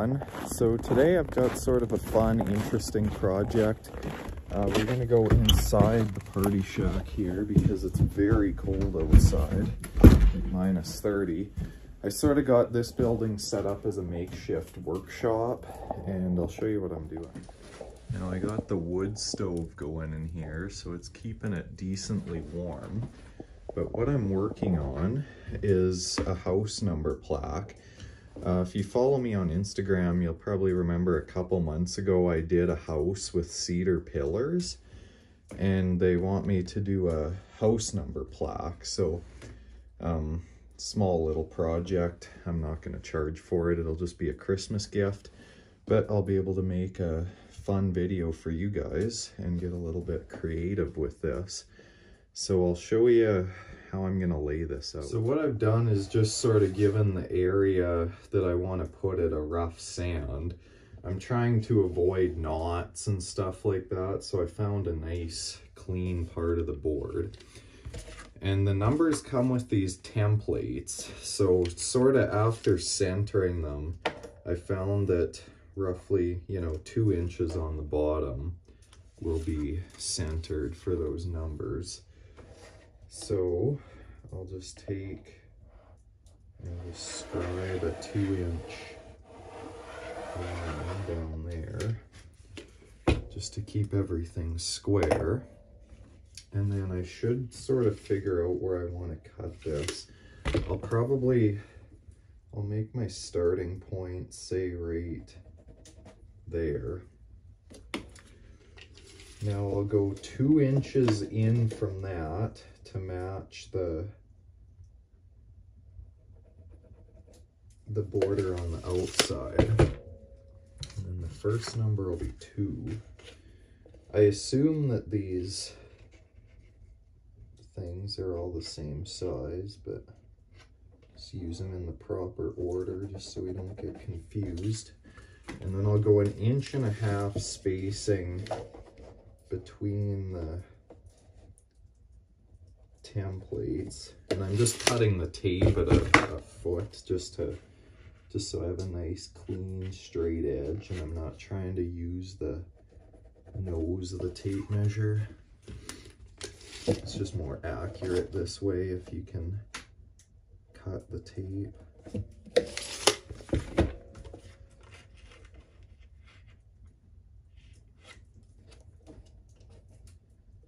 everyone. So today I've got sort of a fun, interesting project. We're going to go inside the party shack here because it's very cold outside, minus 30. I sort of got this building set up as a makeshift workshop, and I'll show you what I'm doing. Now I got the wood stove going in here, so it's keeping it decently warm. But what I'm working on is a house number plaque. If you follow me on Instagram, you'll probably remember a couple months ago I did a house with cedar pillars, and they want me to do a house number plaque. So small little project. I'm not going to charge for it. It'll just be a Christmas gift, but I'll be able to make a fun video for you guys and get a little bit creative with this. So I'll show you how I'm going to lay this out. So what I've done is just sort of given the area that I want to put it a rough sand. I'm trying to avoid knots and stuff like that, so I found a nice clean part of the board. And the numbers come with these templates, so sort of after centering them, I found that roughly, 2 inches on the bottom will be centered for those numbers. So I'll just take and describe a 2-inch line down there just to keep everything square. And then I should sort of figure out where I want to cut this. I'll make my starting point, say, right there. Now I'll go 2 inches in from that to match the border on the outside. And then the first number will be 2. I assume that these things are all the same size, but just use them in the proper order just so we don't get confused. And then I'll go 1.5 inches spacing between the templates, and I'm just cutting the tape at a foot just so I have a nice clean straight edge, and I'm not trying to use the nose of the tape measure. It's just more accurate this way if you can cut the tape.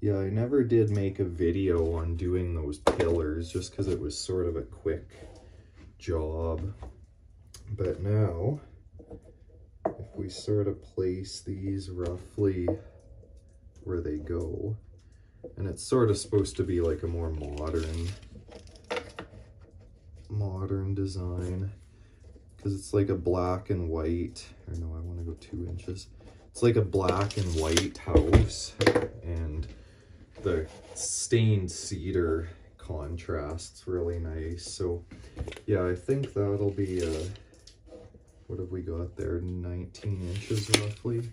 Yeah, I never did make a video on doing those pillars just because it was sort of a quick job. But now, if we sort of place these roughly where they go, and it's sort of supposed to be like a more modern design, because it's like a black and white, or no, I want to go 2 inches. It's like a black and white house, and the stained cedar contrasts really nice. So yeah, I think that'll be what have we got there, 19 inches roughly.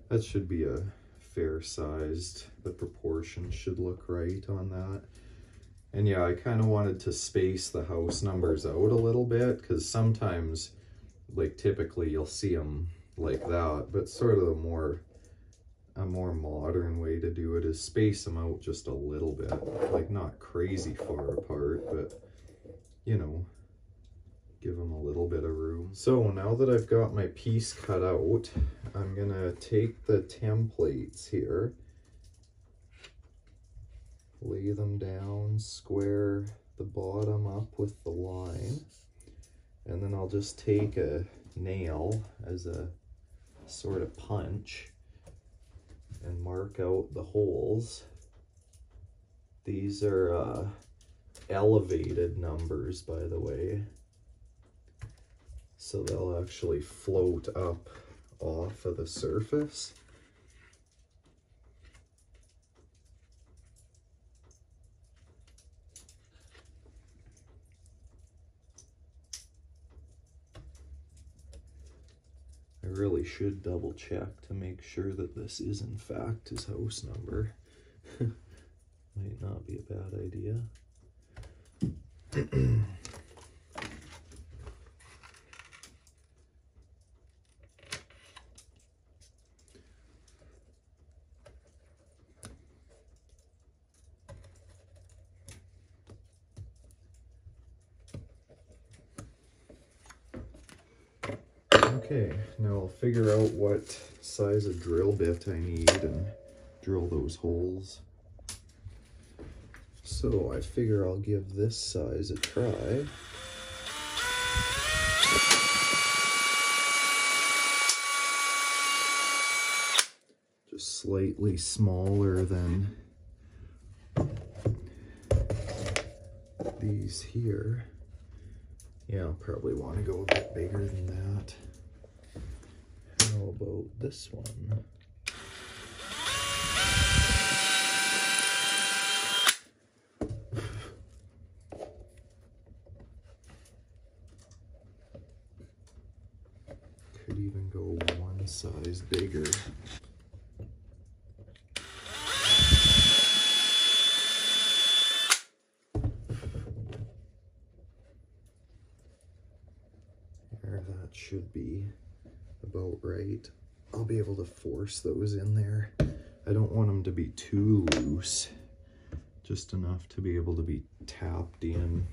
That should be a fair sized, the proportions should look right on that. And yeah, I kind of wanted to space the house numbers out a little bit, because sometimes, like, typically you'll see them like that, but sort of a more modern way to do it is space them out just a little bit, like not crazy far apart, but give them a little bit of room. So now that I've got my piece cut out, I'm gonna take the templates here, lay them down, square the bottom up with the line, and then I'll just take a nail as a sort of punch and mark out the holes. These are elevated numbers, by the way, so they'll actually float up off of the surface. I really should double check to make sure that this is in fact his house number. Might not be a bad idea. Okay, now I'll figure out what size of drill bit I need and drill those holes. So I figure I'll give this size a try. Just slightly smaller than these here. Yeah, I'll probably want to go a bit bigger than that. How about this one? Could even go one size bigger. There, that should be about right. I'll be able to force those in there. I don't want them to be too loose, just enough to be able to be tapped in.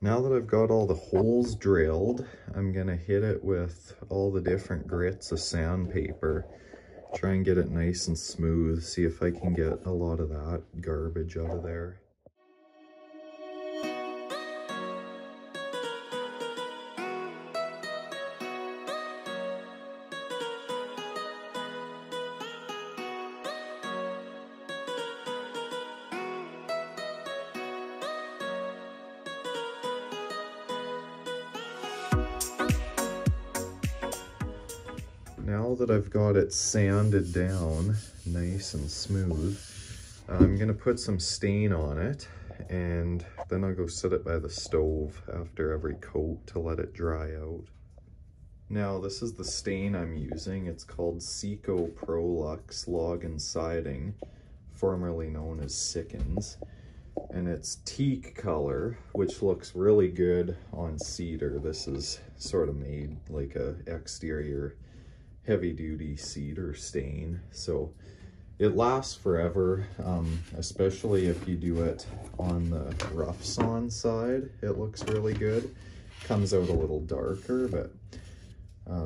Now that I've got all the holes drilled, I'm gonna hit it with all the different grits of sandpaper. Try and get it nice and smooth, see if I can get a lot of that garbage out of there. Now that I've got it sanded down nice and smooth, I'm gonna put some stain on it, and then I'll go set it by the stove after every coat to let it dry out. Now this is the stain I'm using. It's called Seco Prolux Log and Siding, formerly known as Sickens. And it's teak color, which looks really good on cedar. This is sort of made like a exterior heavy-duty cedar stain, so it lasts forever, especially if you do it on the rough sawn side. It looks really good. Comes out a little darker, but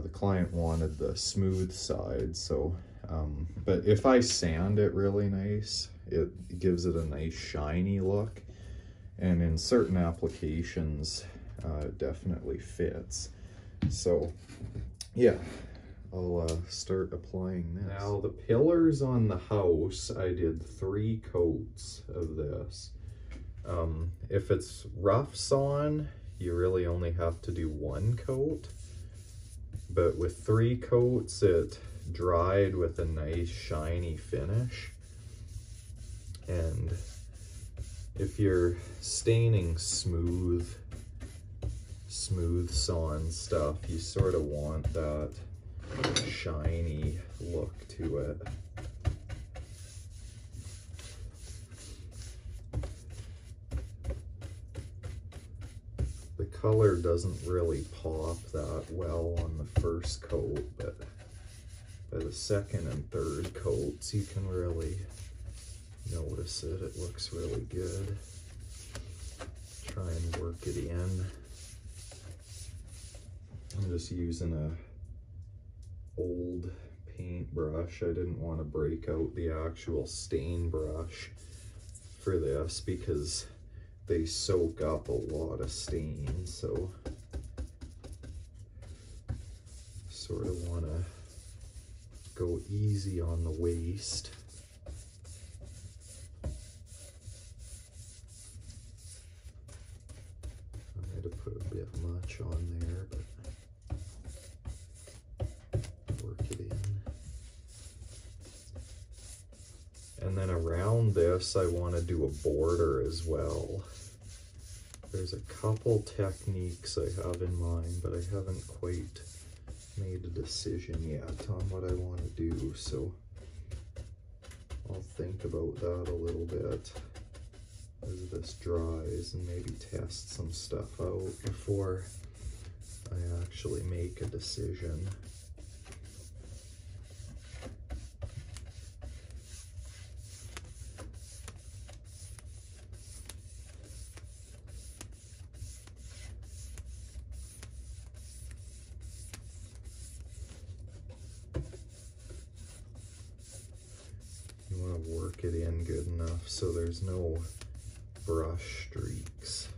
the client wanted the smooth side, so but if I sand it really nice, it gives it a nice shiny look, and in certain applications it definitely fits. So yeah, I'll start applying this. Now the pillars on the house, I did 3 coats of this. If it's rough sawn, you really only have to do 1 coat. But with 3 coats, it dried with a nice shiny finish. And if you're staining smooth sawn stuff, you sort of want that shiny look to it. The color doesn't really pop that well on the first coat, but by the second and third coats you can really notice it. It looks really good. Try and work it in. I'm just using a old paintbrush. I didn't want to break out the actual stain brush for this because they soak up a lot of stain, so sort of want to go easy on the waste. I might have put a bit much on there, but and then around this I want to do a border as well. There's a couple techniques I have in mind, but I haven't quite made a decision yet on what I want to do, so I'll think about that a little bit as this dries and maybe test some stuff out before I actually make a decision. You want to work it in good enough so there's no brush streaks.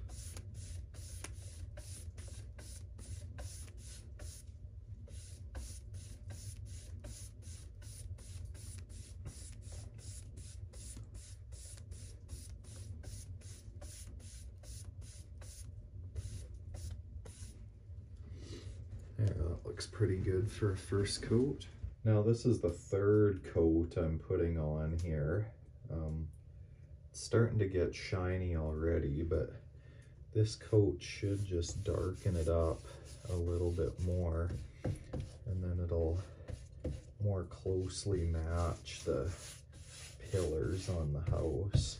Yeah, that looks pretty good for a first coat. Now this is the third coat I'm putting on here. It's starting to get shiny already, but this coat should just darken it up a little bit more, and then it'll more closely match the pillars on the house.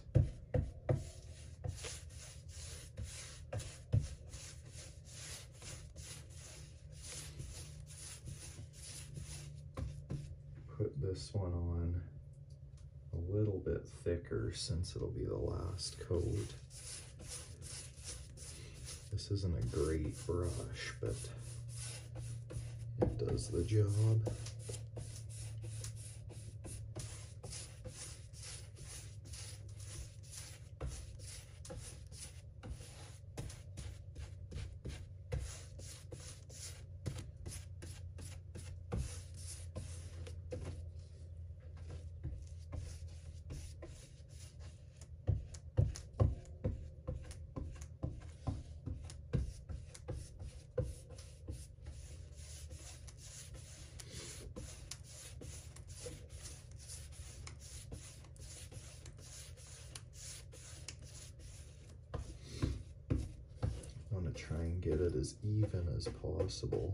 Put this one on a little bit thicker since it'll be the last coat. This isn't a great brush, but it does the job. Try and get it as even as possible.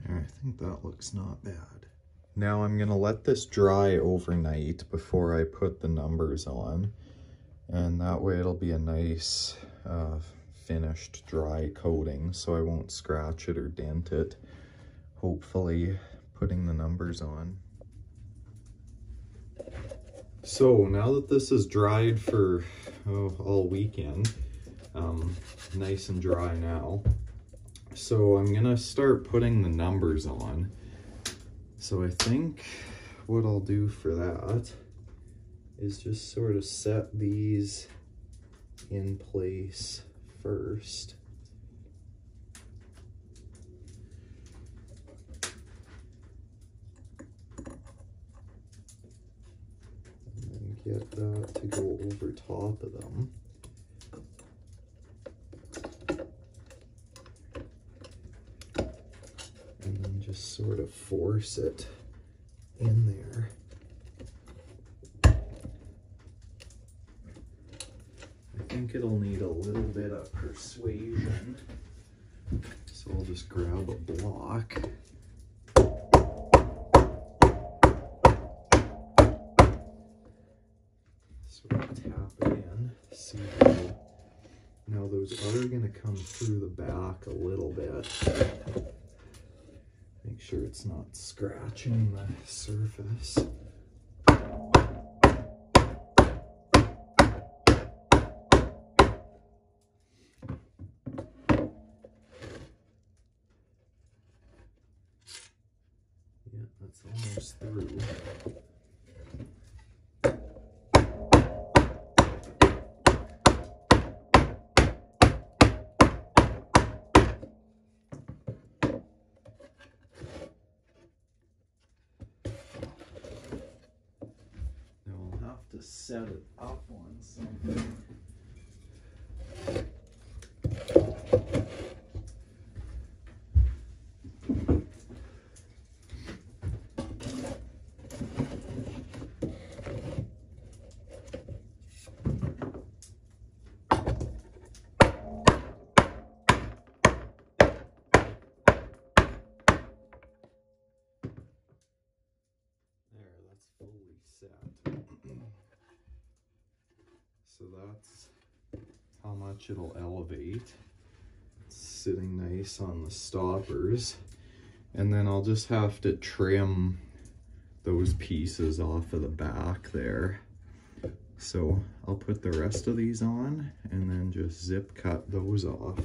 I think that looks not bad. Now I'm gonna let this dry overnight before I put the numbers on, and that way it'll be a nice finished dry coating, so I won't scratch it or dent it, hopefully putting the numbers on. So now that this is dried for all weekend, nice and dry now, so I'm gonna start putting the numbers on. So I think what I'll do for that is just sort of set these in place first. And then get that to go over top of them. And then just sort of force it in there. I think it'll need a little bit of persuasion. So I'll just grab a block. Sort of tap it in, see how Now those are going to come through the back a little bit. Make sure it's not scratching the surface. Yeah, that's almost through. To set it up on something. There, that's fully set. So that's how much it'll elevate. It's sitting nice on the stoppers. And then I'll just have to trim those pieces off of the back there. So I'll put the rest of these on and then just zip cut those off.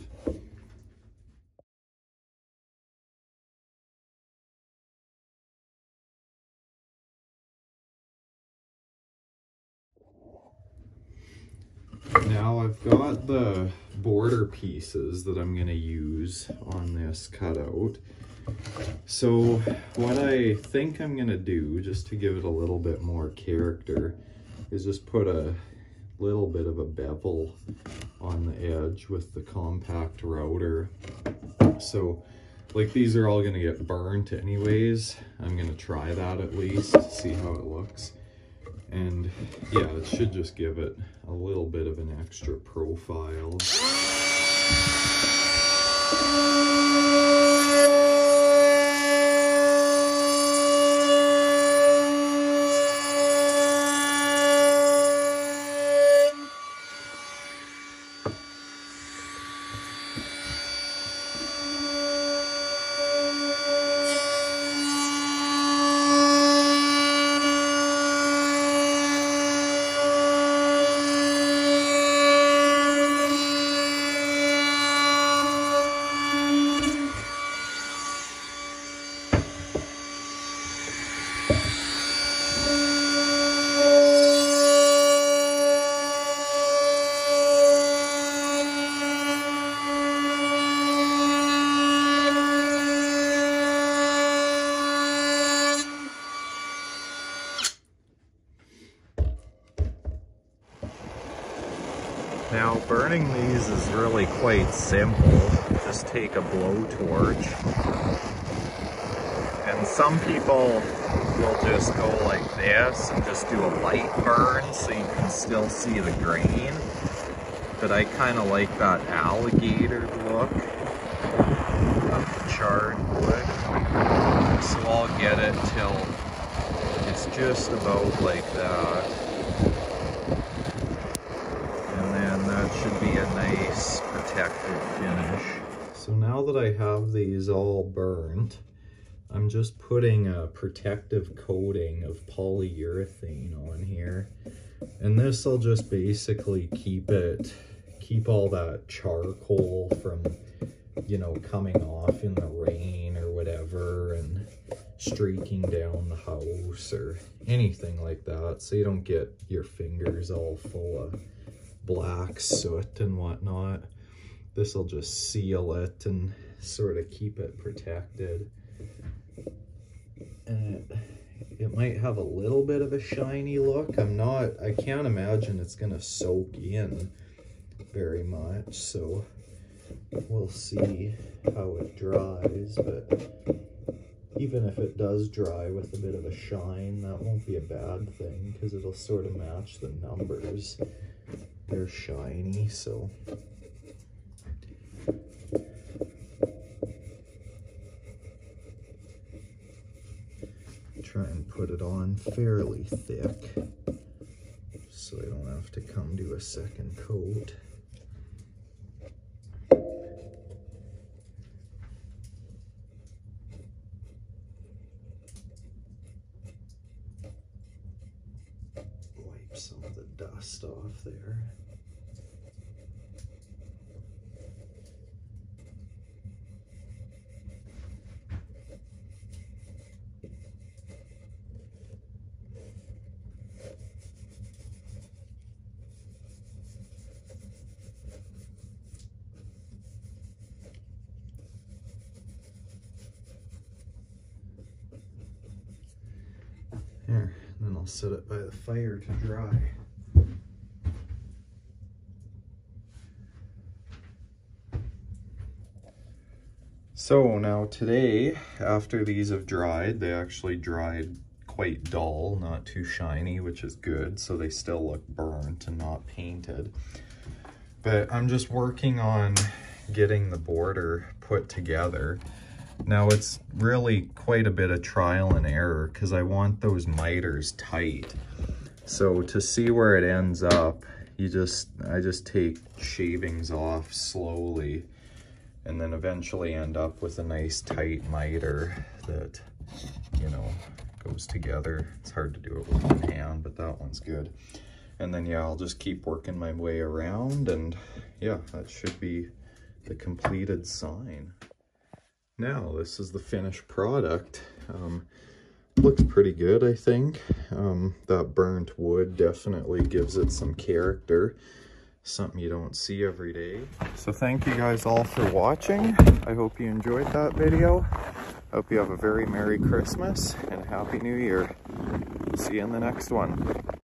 Now I've got the border pieces that I'm going to use on this cutout. So what I think I'm going to do, just to give it a little bit more character, is just put a little bit of a bevel on the edge with the compact router. So like these are all going to get burnt anyways. I'm going to try that at least, see how it looks. And yeah, it should just give it a little bit of an extra profile. Now burning these is really quite simple. Just take a blowtorch, and some people will just go like this and just do a light burn so you can still see the grain. But I kind of like that alligator look of the charred wood. So I'll get it till it's just about like that. That should be a nice protected finish. So now that I have these all burnt, I'm just putting a protective coating of polyurethane on here. And this will just basically keep all that charcoal from, you know, coming off in the rain or whatever and streaking down the house or anything like that, so you don't get your fingers all full of black soot and whatnot. This will just seal it and sort of keep it protected. And it might have a little bit of a shiny look. I can't imagine it's gonna soak in very much, so we'll see how it dries. But even if it does dry with a bit of a shine, that won't be a bad thing because it'll sort of match the numbers. They're shiny, so try and put it on fairly thick so I don't have to come to a second coat. some of the dust off there. There, and then I'll set it by the fire to dry. So now today, after these have dried, they actually dried quite dull, not too shiny, which is good, so they still look burnt and not painted. But I'm just working on getting the border put together. Now it's really quite a bit of trial and error because I want those miters tight. So to see where it ends up, I just take shavings off slowly and then eventually end up with a nice tight miter that, you know, goes together. It's hard to do it with one hand, but that one's good. And then yeah, I'll just keep working my way around, and yeah, that should be the completed sign. Now, this is the finished product. Looks pretty good, I think. That burnt wood definitely gives it some character. Something you don't see every day. So thank you guys all for watching. I hope you enjoyed that video. I hope you have a very Merry Christmas and Happy New Year. See you in the next one.